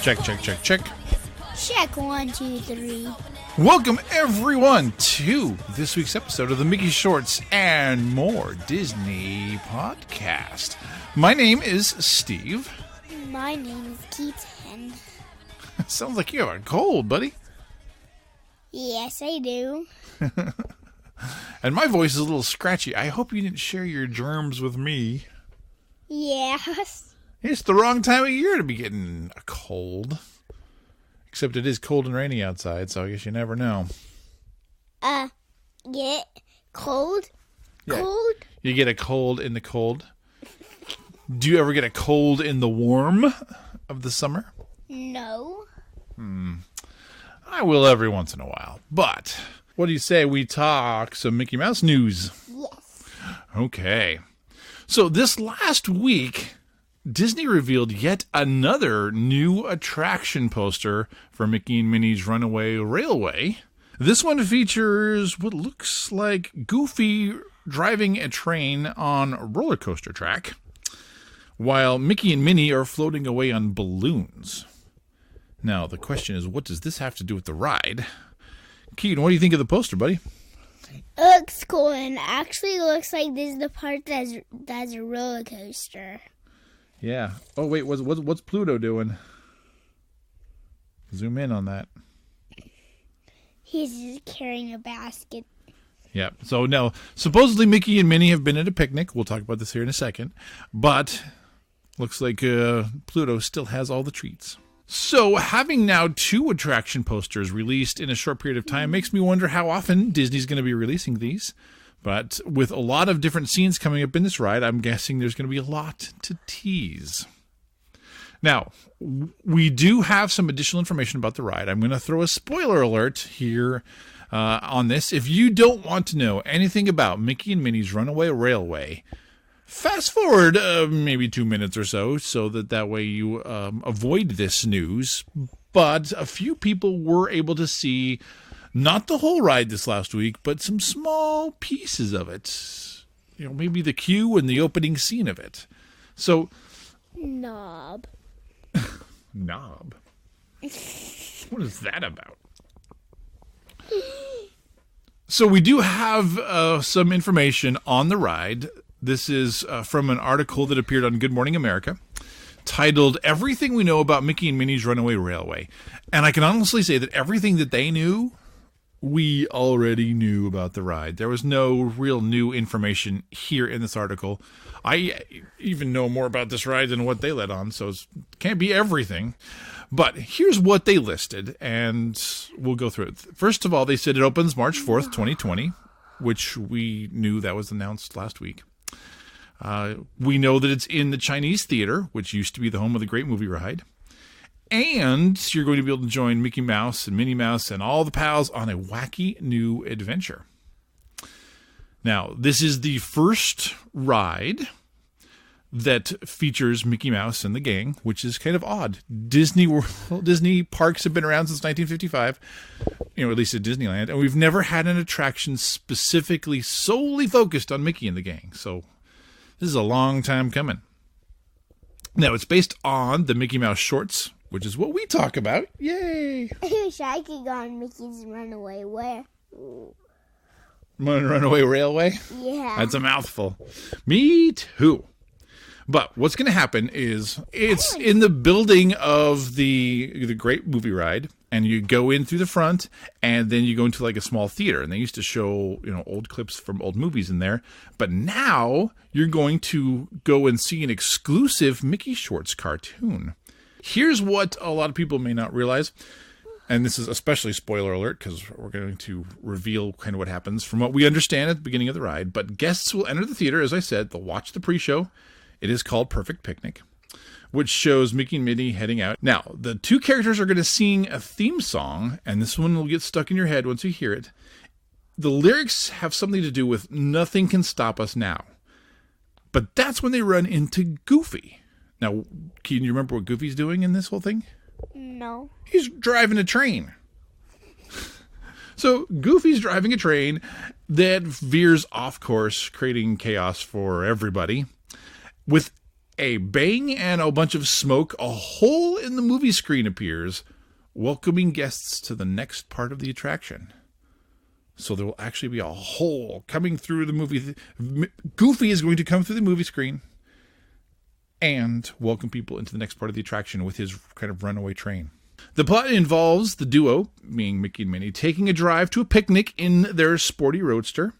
Check, check, check, check. Check 1, 2, 3. Welcome, everyone, to this week's episode of the Mickey Shorts and More Disney podcast. My name is Steve. My name is Keaton. Sounds like you have a cold, buddy. Yes, I do. And my voice is a little scratchy. I hope you didn't share your germs with me. Yes. It's the wrong time of year to be getting a cold. Except it is cold and rainy outside, so I guess you never know. Get cold? Yeah. Cold? You get a cold in the cold. Do you ever get a cold in the warm of the summer? No. I will every once in a while. But what do you say we talk some Mickey Mouse news? Yes. Okay. So this last week, Disney revealed yet another new attraction poster for Mickey and Minnie's Runaway Railway. This one features what looks like Goofy driving a train on a roller coaster track, while Mickey and Minnie are floating away on balloons. Now, the question is, what does this have to do with the ride? Keaton, what do you think of the poster, buddy? It looks cool, and actually looks like this is the part that's a roller coaster. Yeah. Oh, wait, what's Pluto doing? Zoom in on that. He's just carrying a basket. Yeah. So now, supposedly Mickey and Minnie have been at a picnic. We'll talk about this here in a second. But looks like Pluto still has all the treats. So having now 2 attraction posters released in a short period of time makes me wonder how often Disney's going to be releasing these. But with a lot of different scenes coming up in this ride, I'm guessing there's going to be a lot to tease. Now, we do have some additional information about the ride. I'm going to throw a spoiler alert here on this. If you don't want to know anything about Mickey and Minnie's Runaway Railway, fast forward maybe 2 minutes or so that way you avoid this news. But a few people were able to see not the whole ride this last week, but some small pieces of it. You know, maybe the queue and the opening scene of it. So, Knob. Knob? What is that about? So we do have some information on the ride. This is from an article that appeared on Good Morning America, titled Everything We Know About Mickey and Minnie's Runaway Railway. And I can honestly say that everything that they knew, we already knew about the ride. There was no real new information here in this article. I even know more about this ride than what they let on, so it can't be everything. But here's what they listed, and we'll go through it. First of all, they said it opens March 4th, 2020, which we knew that was announced last week. We know that it's in the Chinese Theater, which used to be the home of the Great Movie Ride. And you're going to be able to join Mickey Mouse and Minnie Mouse and all the pals on a wacky new adventure. Now, this is the first ride that features Mickey Mouse and the gang, which is kind of odd. Disney parks have been around since 1955, at least at Disneyland, and we've never had an attraction specifically solely focused on Mickey and the gang. So this is a long time coming. Now, it's based on the Mickey Mouse shorts, which is what we talk about. Yay! I wish I could go on Mickey's Runaway Runaway Railway? Yeah. That's a mouthful. Me too. But what's going to happen is it's in the building of the Great Movie Ride, and you go in through the front, and then you go into like a small theater, and they used to show old clips from old movies in there. But now you're going to go and see an exclusive Mickey Shorts cartoon. Here's what a lot of people may not realize, and this is especially spoiler alert because we're going to reveal kind of what happens from what we understand at the beginning of the ride. But guests will enter the theater, as I said. They'll watch the pre-show. It is called Perfect Picnic, which shows Mickey and Minnie heading out. Now, the 2 characters are going to sing a theme song, and this one will get stuck in your head once you hear it. The lyrics have something to do with "Nothing Can Stop Us Now." But that's when they run into Goofy. Now, can you remember what Goofy's doing in this whole thing? No. He's driving a train. So Goofy's driving a train that veers off course, creating chaos for everybody, with a bang and a bunch of smoke, a hole in the movie screen appears, welcoming guests to the next part of the attraction. So there will actually be a hole coming through the movie. Goofy is going to come through the movie screen and welcome people into the next part of the attraction with his kind of runaway train. The plot involves the duo, being Mickey and Minnie, taking a drive to a picnic in their sporty roadster.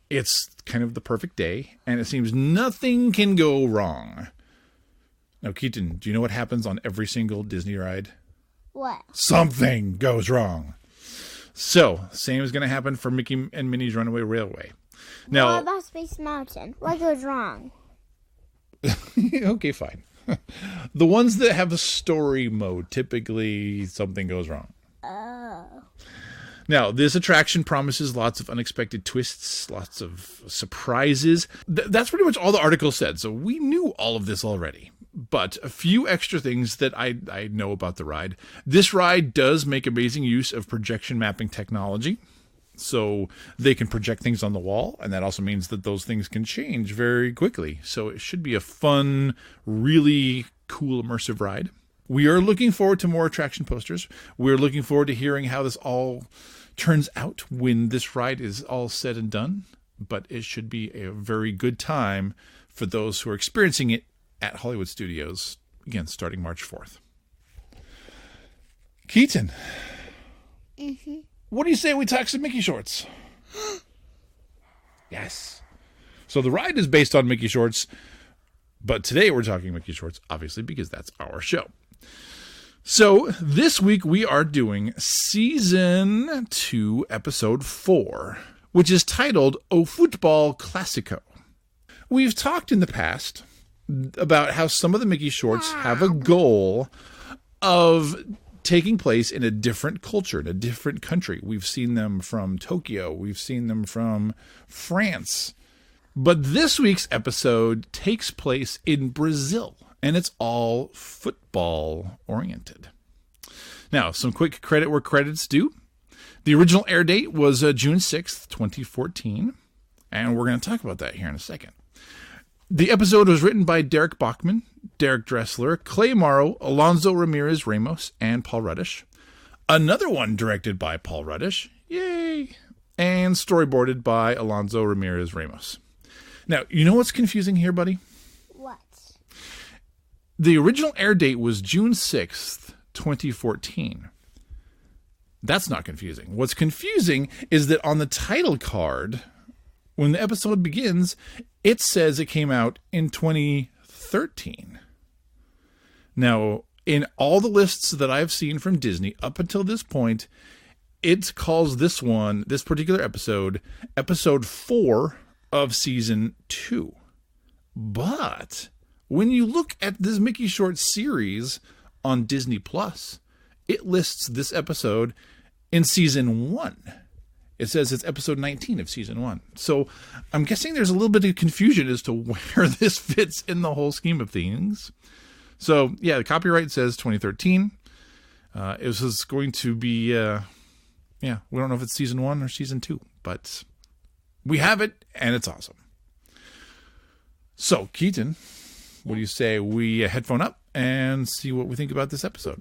It's kind of the perfect day, and it seems nothing can go wrong. Now, Keaton, do you know what happens on every single Disney ride? What? Something goes wrong. So, same is going to happen for Mickey and Minnie's Runaway Railway. Now, What about Space Mountain? What goes wrong? Okay, fine. The ones that have a story mode, typically something goes wrong. Oh. Now, this attraction promises lots of unexpected twists, lots of surprises. That's pretty much all the article said, so we knew all of this already. But a few extra things that I know about the ride. This ride does make amazing use of projection mapping technology. So they can project things on the wall, and that also means that those things can change very quickly. So it should be a fun, really cool, immersive ride. We are looking forward to more attraction posters. We're looking forward to hearing how this all turns out when this ride is all said and done. But it should be a very good time for those who are experiencing it at Hollywood Studios, again, starting March 4th. Keaton. Mm-hmm. What do you say we talk some Mickey shorts? Yes. So the ride is based on Mickey shorts, but today we're talking Mickey shorts, obviously, because that's our show. So this week we are doing Season 2, Episode 4, which is titled O Futebol Classico. We've talked in the past about how some of the Mickey shorts have a goal of taking place in a different culture, in a different country. We've seen them from Tokyo. We've seen them from France. But this week's episode takes place in Brazil, and it's all football oriented. Now, some quick credit where credit's due. The original air date was June 6th, 2014, and we're going to talk about that here in a second. The episode was written by Derek Bachman, Derek Dressler, Clay Morrow, Alonso Ramirez Ramos, and Paul Ruddish. Another one directed by Paul Ruddish. Yay! And storyboarded by Alonso Ramirez Ramos. Now, you know what's confusing here, buddy? What? The original air date was June 6th, 2014. That's not confusing. What's confusing is that on the title card, when the episode begins, it says it came out in 2013. Now, in all the lists that I've seen from Disney up until this point, it calls this particular episode, episode 4 of season 2. But when you look at this Mickey Short series on Disney Plus, it lists this episode in season 1. It says it's episode 19 of season 1. So I'm guessing there's a little bit of confusion as to where this fits in the whole scheme of things. So, yeah, the copyright says 2013. It was going to be, we don't know if it's season 1 or season 2, but we have it, and it's awesome. So, Keaton, what do you say we headphone up and see what we think about this episode?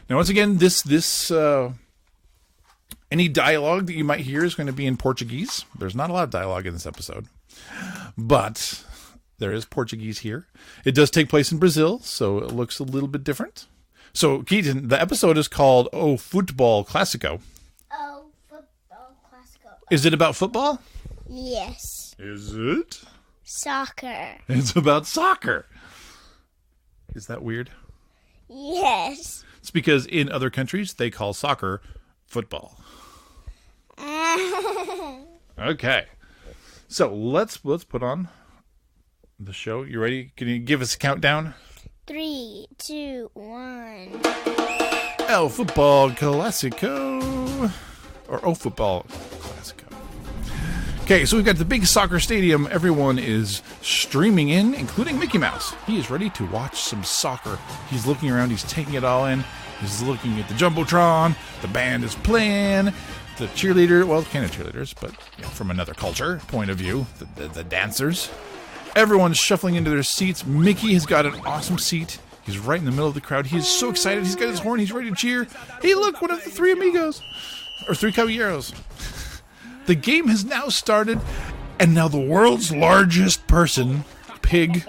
Now, once again, this any dialogue that you might hear is going to be in Portuguese. There's not a lot of dialogue in this episode, but there is Portuguese here. It does take place in Brazil, so it looks a little bit different. So, Keaton, the episode is called O Futebol Classico. Oh, Futebol Classico. Is it about football? Yes. Is it? Soccer. It's about soccer. Is that weird? Yes. It's because in other countries, they call soccer football. Okay. So let's put on the show. You ready? Can you give us a countdown? 3, 2, 1. El Futebol Classico. Or O Futebol Classico. Okay, so we've got the big soccer stadium. Everyone is streaming in, including Mickey Mouse. He is ready to watch some soccer. He's looking around. He's taking it all in. He's looking at the Jumbotron. The band is playing. the cheerleader, well, kind of cheerleaders, but from another culture point of view, the dancers. Everyone's shuffling into their seats. Mickey has got an awesome seat. He's right in the middle of the crowd. He is so excited. He's got his horn. He's ready to cheer. Hey, look, one of the three amigos. Or three caballeros. The game has now started, and now the world's largest person, Pig,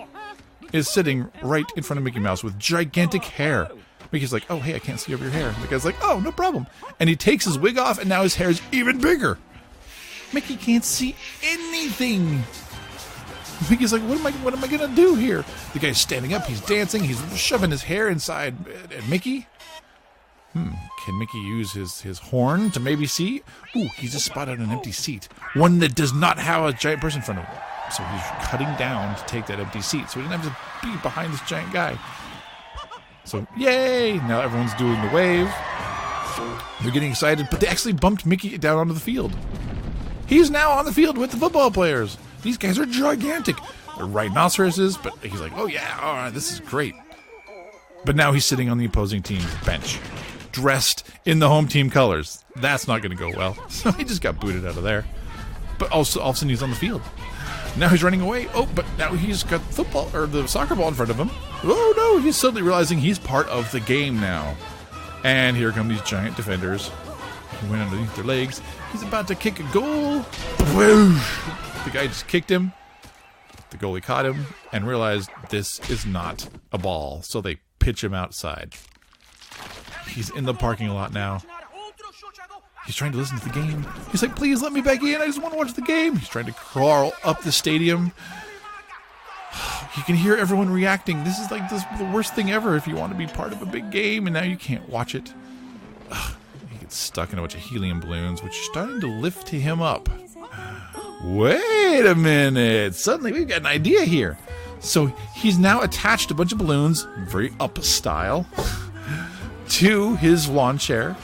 is sitting right in front of Mickey Mouse with gigantic hair. Mickey's like, oh, hey, I can't see over your hair. The guy's like, oh, no problem. And he takes his wig off, and now his hair is even bigger. Mickey can't see anything. Mickey's like, what am I going to do here? The guy's standing up. He's dancing. He's shoving his hair inside Mickey. Can Mickey use his horn to maybe see? Ooh, he just spotted an empty seat. One that does not have a giant person in front of him. So he's cutting down to take that empty seat. So he doesn't have to be behind this giant guy. So, yay! Now everyone's doing the wave. They're getting excited, but they actually bumped Mickey down onto the field. He's now on the field with the football players. These guys are gigantic. They're rhinoceroses, but he's like, oh yeah, all right, this is great. But now he's sitting on the opposing team's bench, dressed in the home team colors. That's not going to go well. So he just got booted out of there. But also, all of a sudden, he's on the field. Now he's running away. Oh, but now he's got the soccer ball in front of him. Oh no, he's suddenly realizing he's part of the game now. And here come these giant defenders. He went underneath their legs. He's about to kick a goal. The guy just kicked him. The goalie caught him and realized this is not a ball. So they pitch him outside. He's in the parking lot now. He's trying to listen to the game. He's like, please let me back in. I just want to watch the game. He's trying to crawl up the stadium. You can hear everyone reacting. This is like the worst thing ever if you want to be part of a big game and now you can't watch it. He gets stuck in a bunch of helium balloons, which are starting to lift him up. Wait a minute. Suddenly we've got an idea here. So he's now attached a bunch of balloons, very up style, to his lawn chair.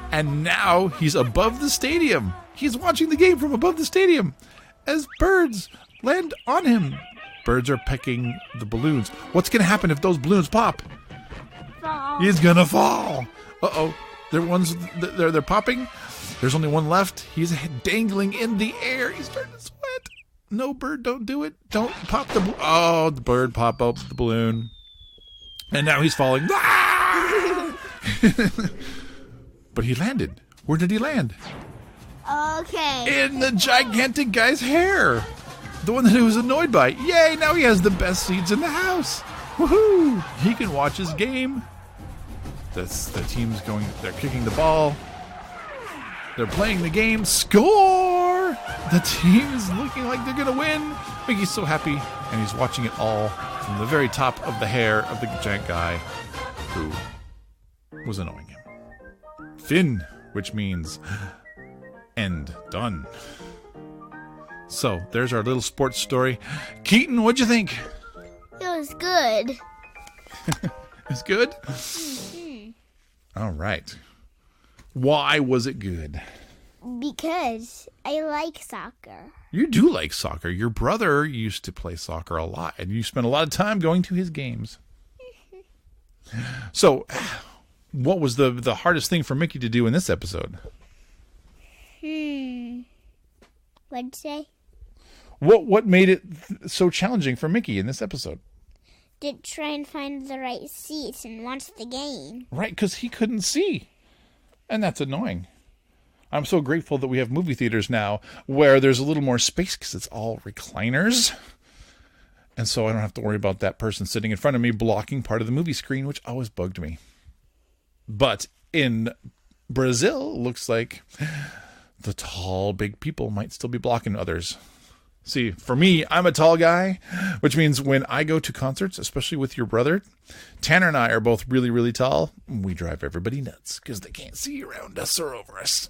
And now he's above the stadium. He's watching the game from above the stadium as birds land on him. Birds are pecking the balloons. What's going to happen if those balloons pop? Fall. He's going to fall. Uh-oh. They're popping. There's only one left. He's dangling in the air. He's starting to sweat. No, bird, don't do it. Don't pop the balloon. Oh, the bird popped up the balloon. And now he's falling. But he landed. Where did he land? Okay. In the gigantic guy's hair. The one that he was annoyed by. Yay, now he has the best seats in the house. Woohoo! He can watch his game. The team's going, they're kicking the ball. They're playing the game. Score! The team is looking like they're going to win. Mickey's so happy, and he's watching it all from the very top of the hair of the giant guy who was annoying him. Fin, which means end, done. So, there's our little sports story. Keaton, what'd you think? It was good. It's good? Mm-hmm. All right. Why was it good? Because I like soccer. You do like soccer. Your brother used to play soccer a lot, and you spent a lot of time going to his games. So, what was the hardest thing for Mickey to do in this episode? What'd you say? What made it so challenging for Mickey in this episode? To try and find the right seats and watch the game. Right, because he couldn't see. And that's annoying. I'm so grateful that we have movie theaters now where there's a little more space because it's all recliners. And so I don't have to worry about that person sitting in front of me blocking part of the movie screen, which always bugged me. But in Brazil, it looks like the tall, big people might still be blocking others. See, for me, I'm a tall guy, which means when I go to concerts, especially with your brother, Tanner and I are both really, really tall. We drive everybody nuts because they can't see around us or over us.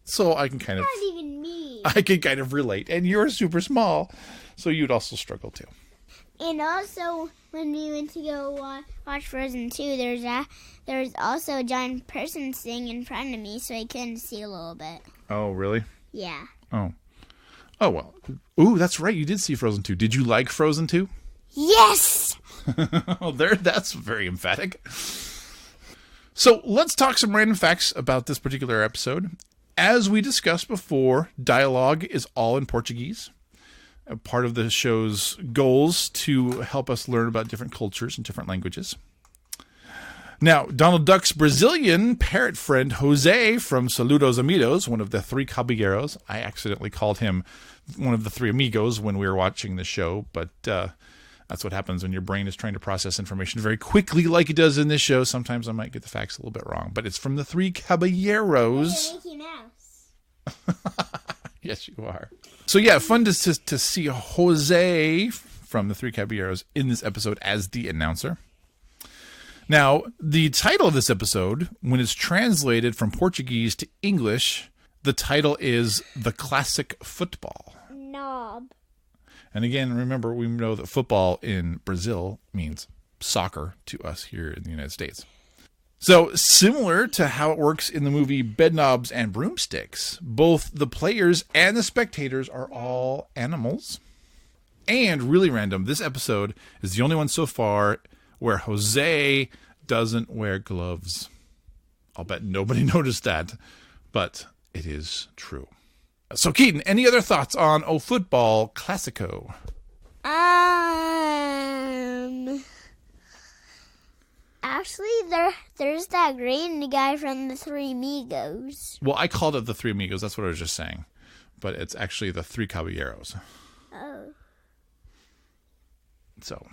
So I can kind of... Not even me. I can kind of relate. And you're super small, so you'd also struggle too. And also, when we went to go watch Frozen 2, there's also a giant person sitting in front of me, so I couldn't see a little bit. Oh, really? Yeah. Oh, well. Ooh, that's right. You did see Frozen 2. Did you like Frozen 2? Yes! That's very emphatic. So let's talk some random facts about this particular episode. As we discussed before, dialogue is all in Portuguese. A part of the show's goals to help us learn about different cultures and different languages. Now, Donald Duck's Brazilian parrot friend Jose from Saludos Amigos, one of the three caballeros. I accidentally called him one of the three amigos when we were watching the show, but that's what happens when your brain is trying to process information very quickly like it does in this show. Sometimes I might get the facts a little bit wrong, but it's from the three caballeros. Mickey Mouse. Yes, you are. So yeah, fun to see Jose from the three caballeros in this episode as the announcer. Now, the title of this episode, when it's translated from Portuguese to English, the title is The Classic Football. Knob. And again, remember, we know that football in Brazil means soccer to us here in the United States. So, similar to how it works in the movie Bedknobs and Broomsticks, both the players and the spectators are all animals. And really random, this episode is the only one so far where Jose doesn't wear gloves. I'll bet nobody noticed that, but it is true. So, Keaton, any other thoughts on Futebol Classico? Actually, there's that green guy from the Three Amigos. Well, I called it the Three Amigos. That's what I was just saying. But it's actually the Three Caballeros. Oh. So,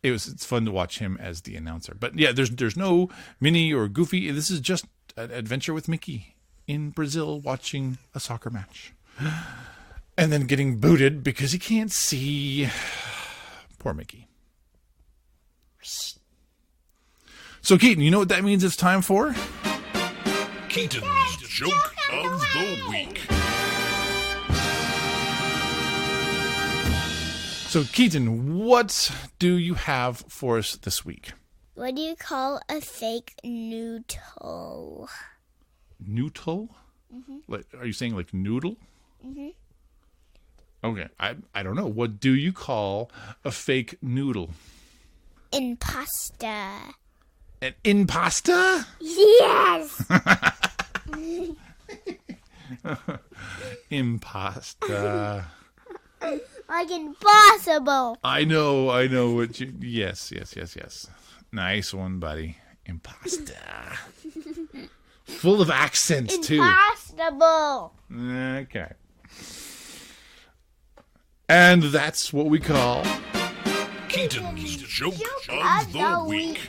it's fun to watch him as the announcer. But yeah, there's no Minnie or Goofy. This is just an adventure with Mickey in Brazil watching a soccer match. And then getting booted because he can't see. Poor Mickey. So, Keaton, you know what that means it's time for? Keaton's Joke of the Week. So, Keaton, what do you have for us this week? What do you call a fake noodle? Noodle? Mm-hmm. Like, are you saying like noodle? Mm-hmm. Okay, I don't know. What do you call a fake noodle? Impasta. An impasta? Yes! Impasta. Like impossible. I know what you... Yes. Nice one, buddy. Impasta. Full of accents, too. Impossible. Okay. And that's what we call... Keaton's Joke of the Week.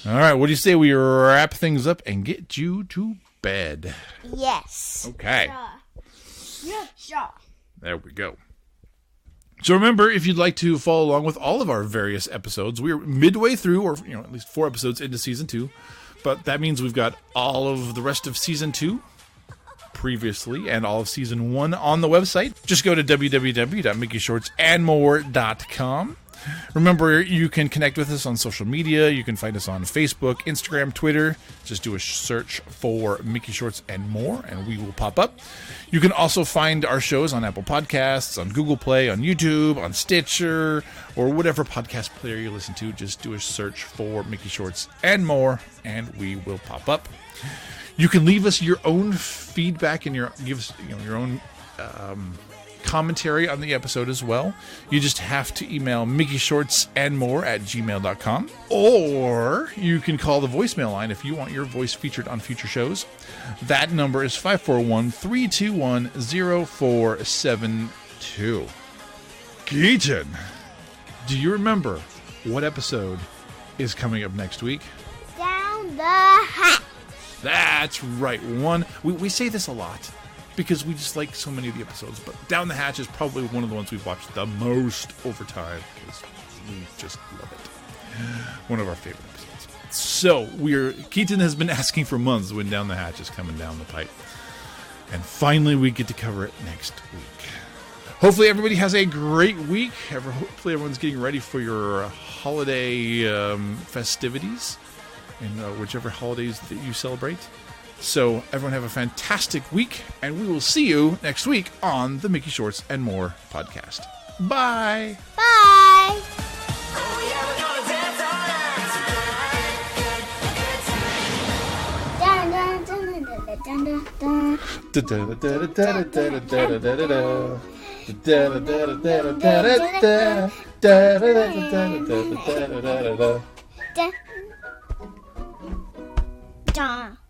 All right, what do you say we wrap things up and get you to bed? Yes. Okay. Sure. There we go. So remember, if you'd like to follow along with all of our various episodes, we're midway through, or at least 4 episodes into Season 2. But that means we've got all of the rest of Season 2 previously and all of Season 1 on the website. Just go to www.mickeyshortsandmore.com. Remember, you can connect with us on social media. You can find us on Facebook, Instagram, Twitter. Just do a search for Mickey Shorts and More, and we will pop up. You can also find our shows on Apple Podcasts, on Google Play, on YouTube, on Stitcher, or whatever podcast player you listen to. Just do a search for Mickey Shorts and More, and we will pop up. You can leave us your own feedback and give us your own commentary on the episode as well. You just have to email mickeyshortsandmore@gmail.com, or you can call the voicemail line if you want your voice featured on future shows. That number is 541-321-0472. Keaton, do you remember what episode is coming up next week? Down the hatch. That's right. We say this a lot because we just like so many of the episodes, but Down the Hatch is probably one of the ones we've watched the most over time because we just love it. One of our favorite episodes. So Keaton has been asking for months when Down the Hatch is coming down the pipe, and finally we get to cover it next week. Hopefully everybody has a great week. Hopefully everyone's getting ready for your holiday festivities in whichever holidays that you celebrate. So everyone have a fantastic week, and we will see you next week on the Mickey Shorts and More podcast. Bye. Bye. Oh yeah, we're gonna dance all night tonight. Dun.